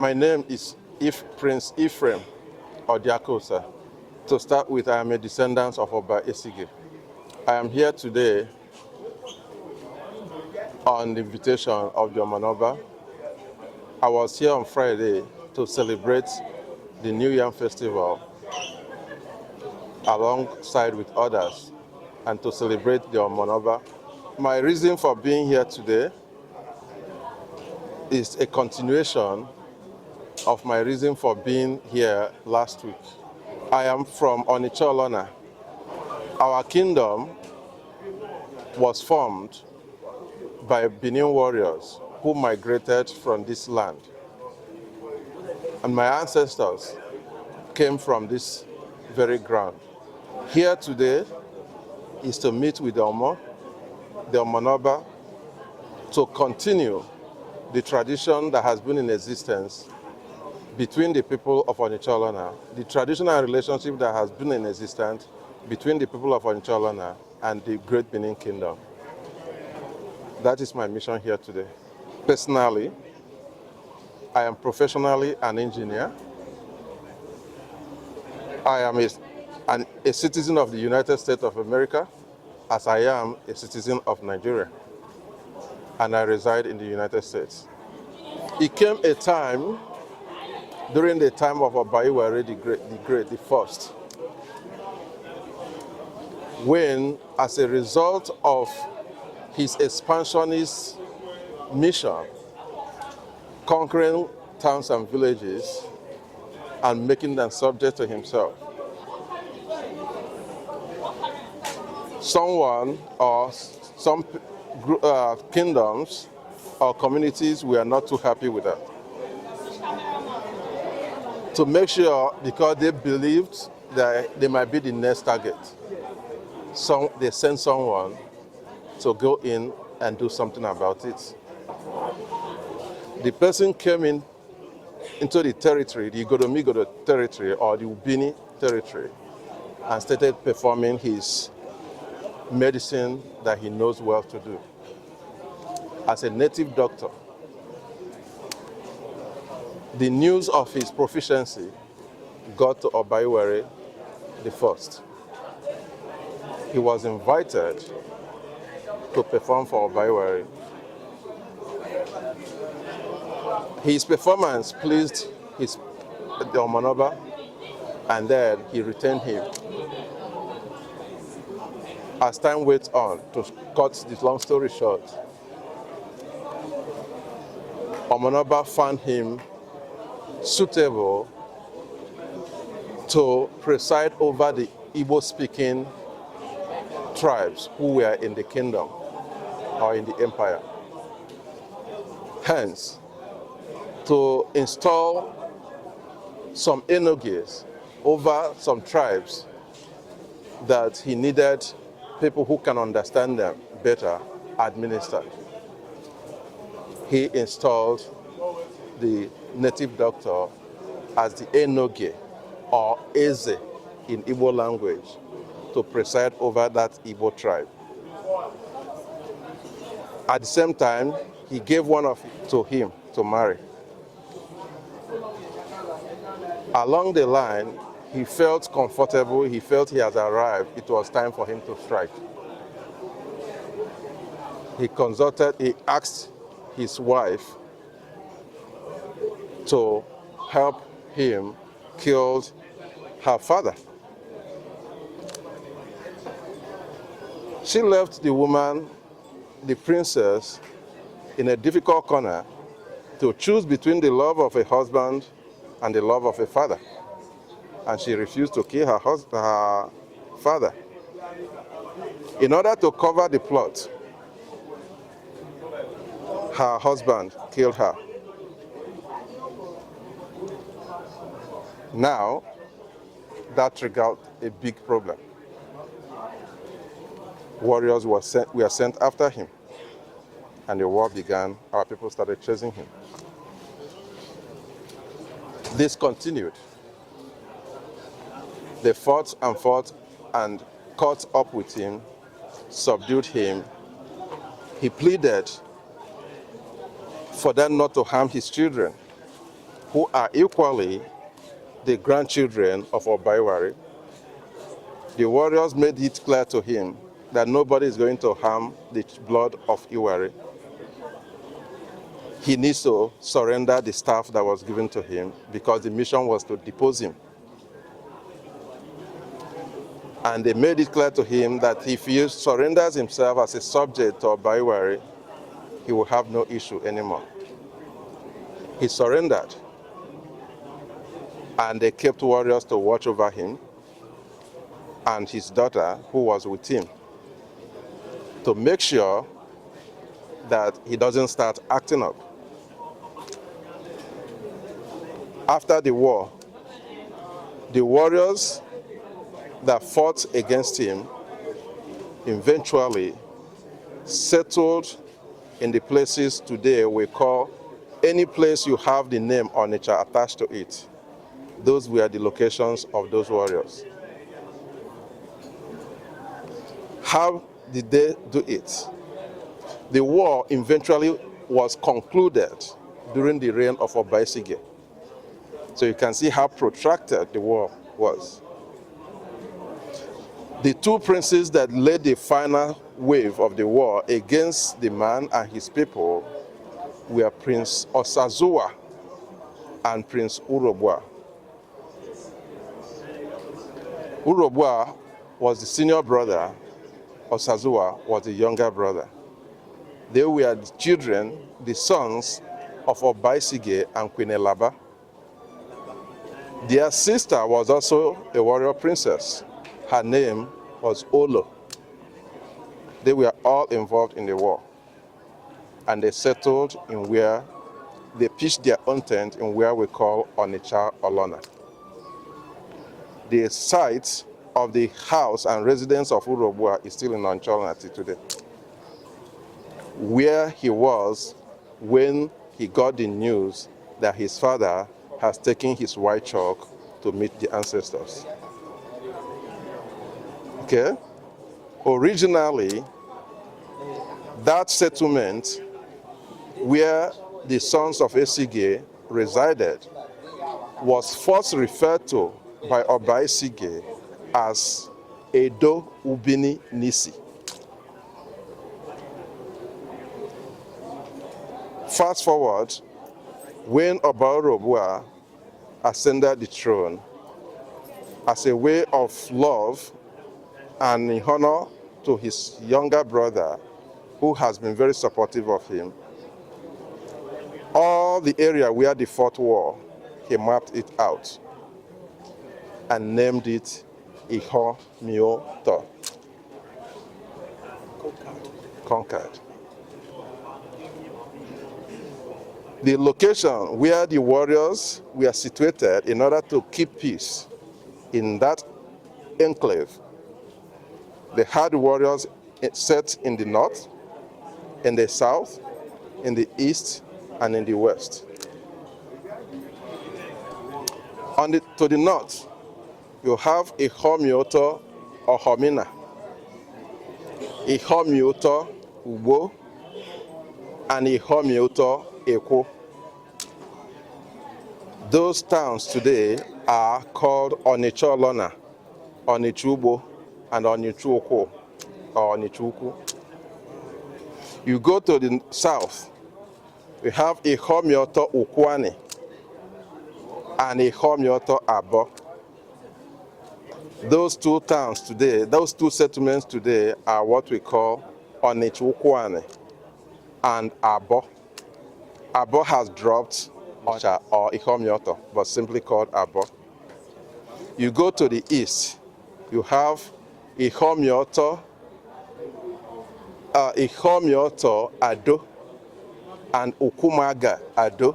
My name is Prince Ephraim Odiakosa. To start with, I am a descendant of Oba Esige. I am here today on the invitation of the Omanoba. I was here on Friday to celebrate the New Yam Festival alongside with others and to celebrate the Omanoba. My reason for being here today is a continuation of my reason for being here last week. I am from Onicha Olona. Our kingdom was formed by Benin warriors who migrated from this land. And my ancestors came from this very ground. Here today is to meet with the Omanoba, to continue the tradition that has been in existence between the people of Onicha Olona, the traditional relationship that has been in existence between the people of Onicha Olona and the Great Benin Kingdom. That is my mission here today. Personally, I am professionally an engineer. I am a citizen of the United States of America, as I am a citizen of Nigeria, and I reside in the United States. It came a time, during the time of Oba the first, when, as a result of his expansionist mission, conquering towns and villages and making them subject to himself, someone or some kingdoms or communities were not too happy with that. To make sure, because they believed that they might be the next target, they sent someone to go in and do something about it. The person came into the territory, the Igoromigodo territory or the Ubini territory, and started performing his medicine that he knows well to do. As a native doctor, the news of his proficiency got to Oba the first. He was invited to perform for Oba. His performance pleased the Omanoba, and then he retained him. As time went on, to cut this long story short, Omanoba found him suitable to preside over the Igbo-speaking tribes who were in the kingdom or in the empire. Hence, to install some enoges over some tribes that he needed people who can understand them better administered. He installed the native doctor as the enoge or eze in Igbo language to preside over that Igbo tribe. At the same time, he gave one of it to him to marry. Along the line, he felt comfortable, he felt he has arrived, it was time for him to strike. He asked his wife to help him kill her father. She left the woman, the princess, in a difficult corner to choose between the love of a husband and the love of a father. And she refused to kill her father. In order to cover the plot, her husband killed her. Now, that triggered a big problem. Warriors were sent after him, and the war began. Our people started chasing him. This continued. They fought and caught up with him, subdued him. He pleaded for them not to harm his children. who are equally the grandchildren of Obaiwari. The warriors made it clear to him that nobody is going to harm the blood of Iwari. He needs to surrender the staff that was given to him because the mission was to depose him. And they made it clear to him that if he surrenders himself as a subject to Obaiwari, he will have no issue anymore. He surrendered, and they kept warriors to watch over him and his daughter, who was with him, to make sure that he doesn't start acting up. After the war, the warriors that fought against him eventually settled in the places today we call, any place you have the name Onicha attached to it. Those were the locations of those warriors. How did they do it? The war eventually was concluded during the reign of Obaisige. So you can see how protracted the war was. The two princes that led the final wave of the war against the man and his people were Prince Osazua and Prince Urobwa. Urobwa was the senior brother, Osazua was the younger brother. They were the children, the sons of Obaisige and Queen Elaba. Their sister was also a warrior princess. Her name was Olo. They were all involved in the war. And they settled in where, they pitched their own tent in where we call Onicha Olona. The site of the house and residence of Urobua is still in Onicha Olona today. Where he was when he got the news that his father has taken his white chalk to meet the ancestors. Okay? Originally, that settlement where the sons of Esige resided was first referred to by Oba Esige as Edo Ubini Nisi. Fast forward, when Oba Urobua ascended the throne, as a way of love and in honor to his younger brother, who has been very supportive of him, all the area where the fought war, he mapped it out and named it Iho Mioto, conquered. The location where the warriors were situated in order to keep peace in that enclave, they had warriors set in the north, in the south, in the east, and in the west. To the north, you have Ihomioto or Homina, Ihomioto Ubo, and Ihomioto Eko. Those towns today are called Onicha Olona, Onichubo, and Onichuoko, or Onichuku. You go to the south, we have Ihomioto Ukwane and Ihomioto Abo. Those two towns today, those two settlements today are what we call Onichukwane and Abo. Abo has dropped Ocha or Ihomioto, but simply called Abo. You go to the east, you have Ihomioto Ado and Ukumaga Ado.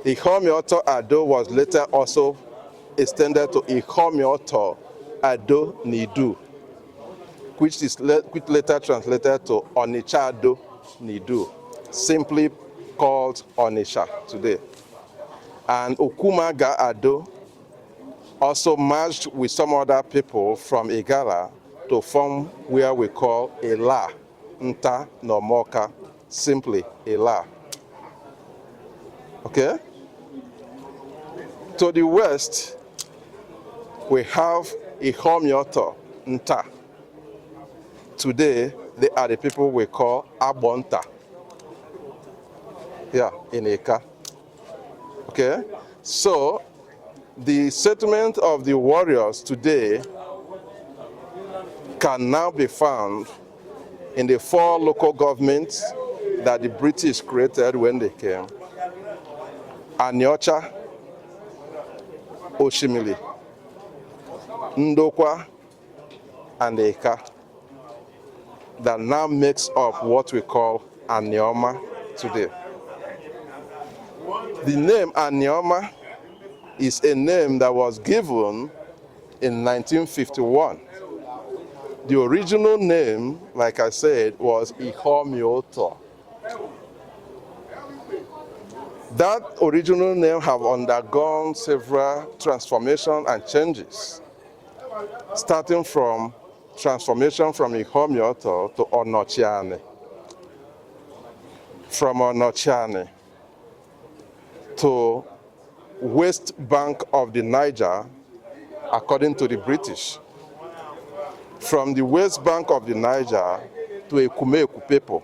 Ihomioto Ado was later also extended to Ihomioto Ado Nidu, which later translated to Onicha Ado Nidu, simply called Onisha today. And Ukumaga Ado also merged with some other people from Igala to form where we call Ela, Nta Nomoka, simply Ela. Okay? To the west, we have Ihomyoto Nta. Today, they are the people we call Abonta. Here in Eka. Okay? So, the settlement of the warriors today can now be found in the 4 local governments that the British created when they came. Aniocha, Oshimili, Ndokwa, and Eka, that now makes up what we call Anioma today. The name Anioma is a name that was given in 1951. The original name, like I said, was Ihomyoto. That original name have undergone several transformations and changes, starting from transformation from Ihomyoto to Onochiane, from Onochiane to west bank of the Niger, according to the British. From the west bank of the Niger to Ekumeku people.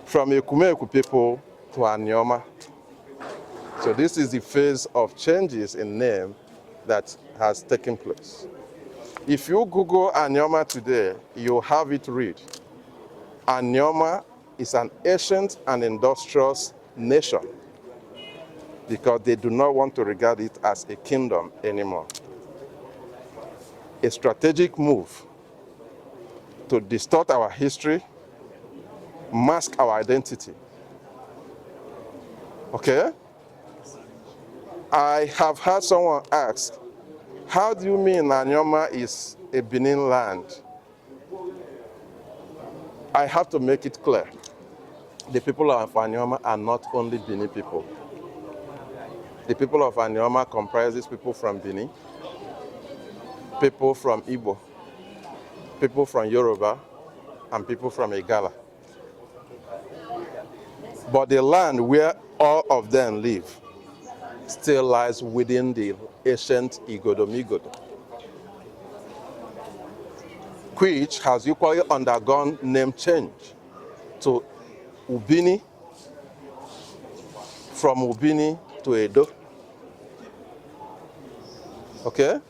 From Ekumeku people to Anioma. So this is the phase of changes in name that has taken place. If you Google Anioma today, you'll have it read. Anioma is an ancient and industrious nation because they do not want to regard it as a kingdom anymore. A strategic move to distort our history, mask our identity. Okay? I have heard someone ask, how do you mean Anioma is a Benin land? I have to make it clear. The people of Anioma are not only Benin people. The people of Anioma comprises people from Benin, people from Igbo, people from Yoruba, and people from Igala. But the land where all of them live still lies within the ancient Igodomigodo, which has equally undergone name change to Ubini, from Ubini to Edo. Okay?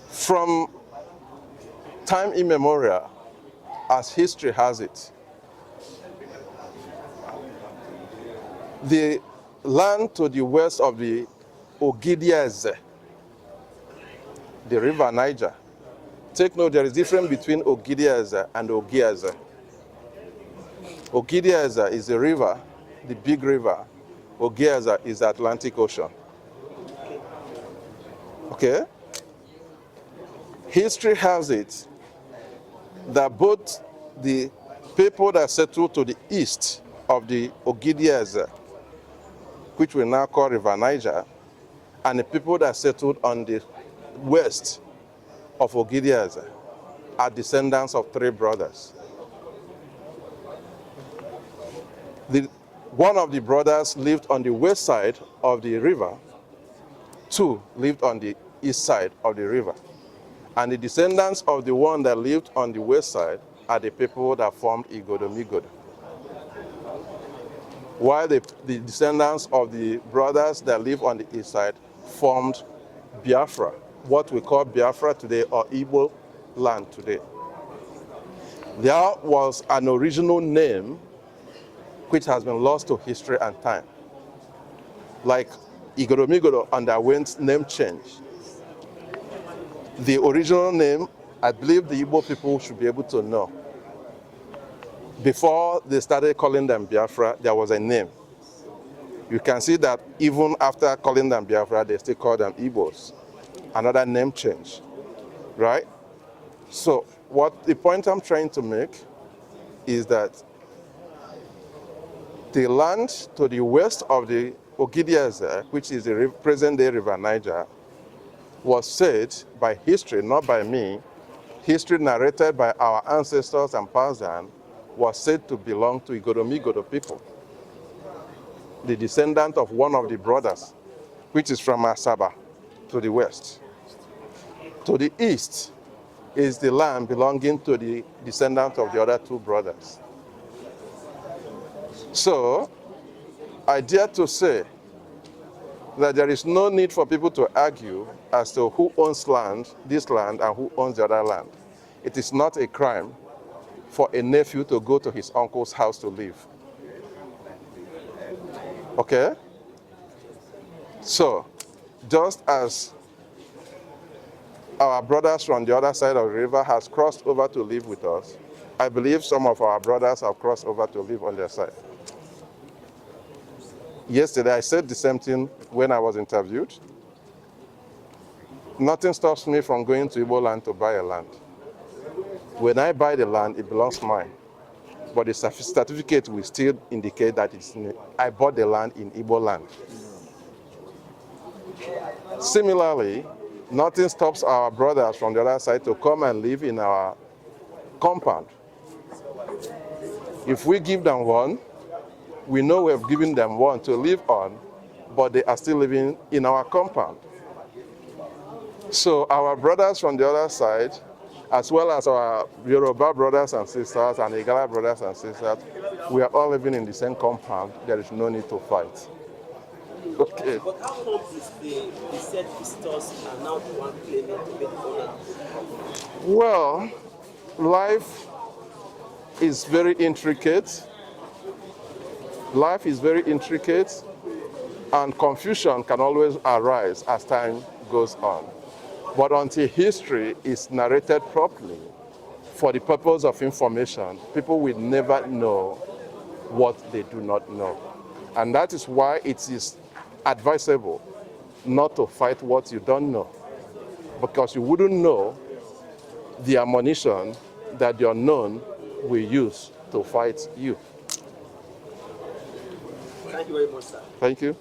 From time immemorial, as history has it, the land to the west of the Ogidieze, the river Niger. Take note, there is a difference between Ogidieze and Ogieze. Ogidieze is a river, the big river. Ogieze is the Atlantic Ocean. Okay? History has it that both the people that settled to the east of the Ogidieze, which we now call River Niger, and the people that settled on the west of Ogidieze are descendants of 3 brothers. One of the brothers lived on the west side of the river, 2 lived on the east side of the river. And the descendants of the one that lived on the west side are the people that formed Igodomigodo. While the descendants of the brothers that live on the east side formed Biafra, what we call Biafra today, or Igbo land today. There was an original name which has been lost to history and time. Like Igodomigodo underwent name change. The original name, I believe the Igbo people should be able to know. Before they started calling them Biafra, there was a name. You can see that even after calling them Biafra, they still call them Igbos. Another name change, right? So the point I'm trying to make is that the land to the west of the Ogidieze, which is the present-day River Niger, was said by history, not by me, history narrated by our ancestors and passed down, was said to belong to Igodomigodo people, the descendant of one of the brothers which is from Asaba to the west. To the east is the land belonging to the descendants of the other two brothers. So, I dare to say that there is no need for people to argue as to who owns land, this land, and who owns the other land. It is not a crime for a nephew to go to his uncle's house to live. Okay? So, just as our brothers from the other side of the river has crossed over to live with us, I believe some of our brothers have crossed over to live on their side. Yesterday, I said the same thing when I was interviewed. Nothing stops me from going to Igbo land to buy a land. When I buy the land, it belongs to mine. But the certificate will still indicate that I bought the land in Igbo land. Similarly, nothing stops our brothers from the other side to come and live in our compound. If we give them one, we know we have given them one to live on, but they are still living in our compound. So our brothers from the other side, as well as our Yoruba brothers and sisters and Igala brothers and sisters, we are all living in the same compound. There is no need to fight. Okay. But how come is the said visitors are now the one claiming to be the owner? Well, life is very intricate. Life is very intricate, and confusion can always arise as time goes on. But until history is narrated properly for the purpose of information, people will never know what they do not know. And that is why it is advisable not to fight what you don't know, because you wouldn't know the ammunition that the unknown will use to fight you. Thank you very much, sir. Thank you.